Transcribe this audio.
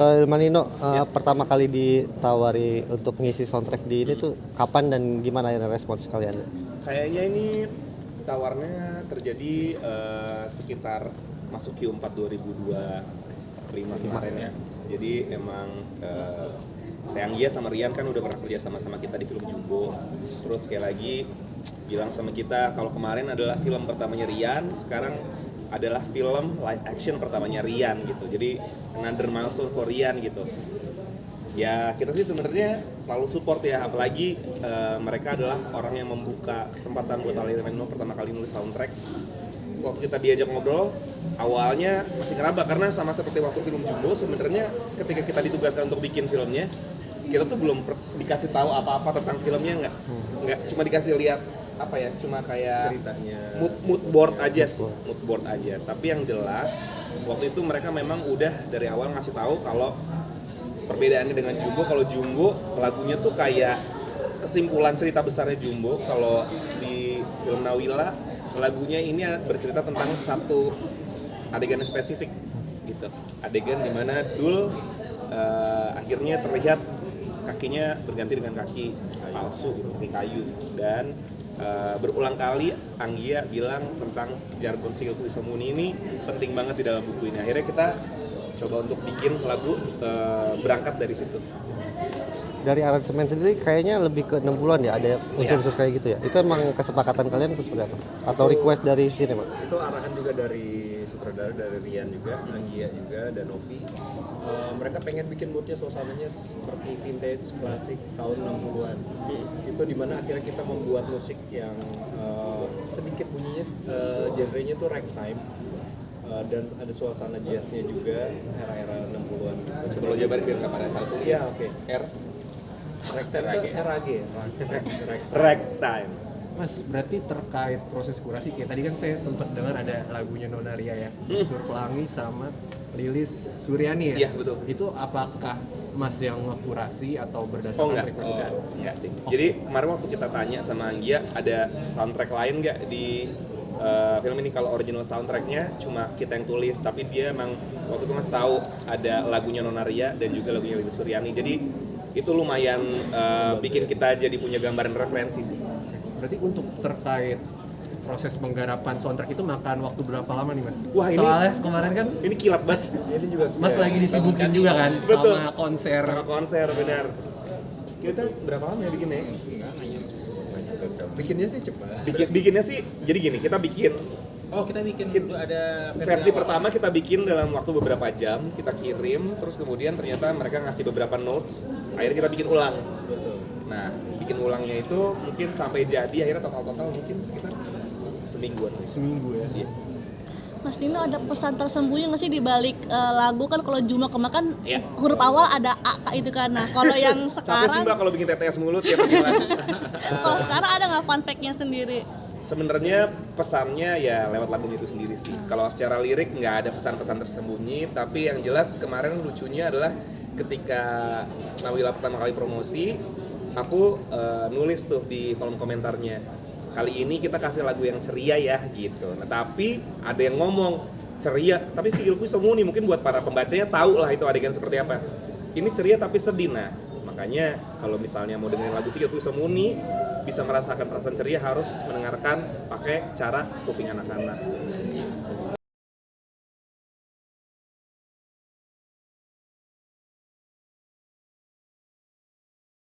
Manino, pertama kali ditawari untuk ngisi soundtrack di ini tuh kapan dan gimana ya respons kalian? Kayaknya ini tawarnya terjadi sekitar masuk Q4 2025 kemarin ya. Jadi emang Teh Gia sama Rian kan udah pernah kerja sama kita di film Jumbo. Terus sekali lagi bilang sama kita kalau kemarin adalah film pertamanya Rian, sekarang adalah film live action pertamanya Rian gitu. Jadi another milestone for Rian gitu. Ya kita sih sebenarnya selalu support ya, apalagi mereka adalah orang yang membuka kesempatan buat Alira Manino pertama kali nulis soundtrack. Waktu kita diajak ngobrol, awalnya masih ngeraba karena sama seperti waktu film Jumbo, sebenarnya ketika kita ditugaskan untuk bikin filmnya, kita tuh belum dikasih tahu apa-apa tentang filmnya, nggak cuma dikasih lihat apa ya, cuma kayak ceritanya, mood board aja sih, mood board aja. Tapi yang jelas waktu itu mereka memang udah dari awal ngasih tahu kalau perbedaannya dengan Jumbo, kalau Jumbo lagunya tuh kayak kesimpulan cerita besarnya Jumbo. Kalau di film Nawila lagunya ini bercerita tentang satu adegan yang spesifik gitu, adegan dimana Dul akhirnya terlihat kakinya berganti dengan kaki palsu gitu, kaki kayu. Dan berulang kali Anggia bilang tentang jargon Sikilku Isamuni ini penting banget di dalam buku ini. Akhirnya kita coba untuk bikin lagu berangkat dari situ. Dari aransemen sendiri kayaknya lebih ke 60-an ya, ada unsur-unsur kayak gitu ya. Itu emang kesepakatan kalian atau seperti apa? Atau request dari sini, Pak? itu arahan juga dari sutradara, dari Rian juga, Anggia juga, dan Novi. Mereka pengen bikin moodnya, suasananya seperti vintage, klasik tahun 60-an. Itu dimana akhirnya kita membuat musik yang sedikit bunyinya, genrenya tuh ragtime. Dan ada suasana jazznya juga, era-era 60-an. Coba lo jabarin biar nggak pada salah tulis. Iya, oke. Ragtime Ragtime itu RAG. Ragtime. Mas, berarti terkait proses kurasi, kayak tadi kan saya sempat dengar ada lagunya Nona Ria ya, Sur Pelangi sama Lilis Suryani ya? Iya, betul. Itu apakah Mas yang ngekurasi atau berdasarkan request dari? Enggak sih. Jadi kemarin waktu kita tanya sama Anggia, ada soundtrack lain nggak di film ini? Kalau original soundtracknya cuma kita yang tulis, tapi dia emang waktu itu ngasih tahu ada lagunya Nona Ria dan juga lagunya Lilis Suryani. Jadi itu lumayan bikin kita jadi punya gambaran referensi sih. Berarti untuk terkait proses penggarapan soundtrack itu makan waktu berapa lama nih Mas? Wah, ini soalnya kemarin kan ini kilat banget. Ini juga Mas lagi disibukin juga kan Betul. sama konser. Sama konser, benar. Kita berapa lama ya bikinnya? bikinnya sih cepat. Bikinnya sih jadi gini, kita bikin Oh, kita bikin ada versi pertama kita bikin dalam waktu beberapa jam, kita kirim, terus kemudian ternyata mereka ngasih beberapa notes, akhirnya kita bikin ulang. Nah, bikin ulangnya itu mungkin sampai jadi akhirnya total mungkin sekitar semingguan. Seminggu ya? Iya. Mas Dino, ada pesan tersembunyi nggak sih di balik lagu? Kan kalau Juma kemakan Iya. huruf awal ada A itu kan. Nah kalau yang Capek sih sekarang, Mbak kalau bikin TTS mulut ya panggilan. kalau sekarang ada nggak fun fact-nya sendiri? Sebenarnya pesannya ya lewat lagunya itu sendiri sih. Kalau secara lirik nggak ada pesan-pesan tersembunyi, tapi yang jelas kemarin lucunya adalah ketika Nawila pertama kali promosi, aku nulis tuh di kolom komentarnya, kali ini kita kasih lagu yang ceria ya gitu. Nah tapi ada yang ngomong ceria, tapi Sikilku Isamuni, mungkin buat para pembacanya tahu lah itu adegan seperti apa. Ini ceria tapi sedih. Nah makanya kalau misalnya mau dengerin lagu Sikilku Isamuni, bisa merasakan perasaan ceria, harus mendengarkan pakai cara kuping anak-anak.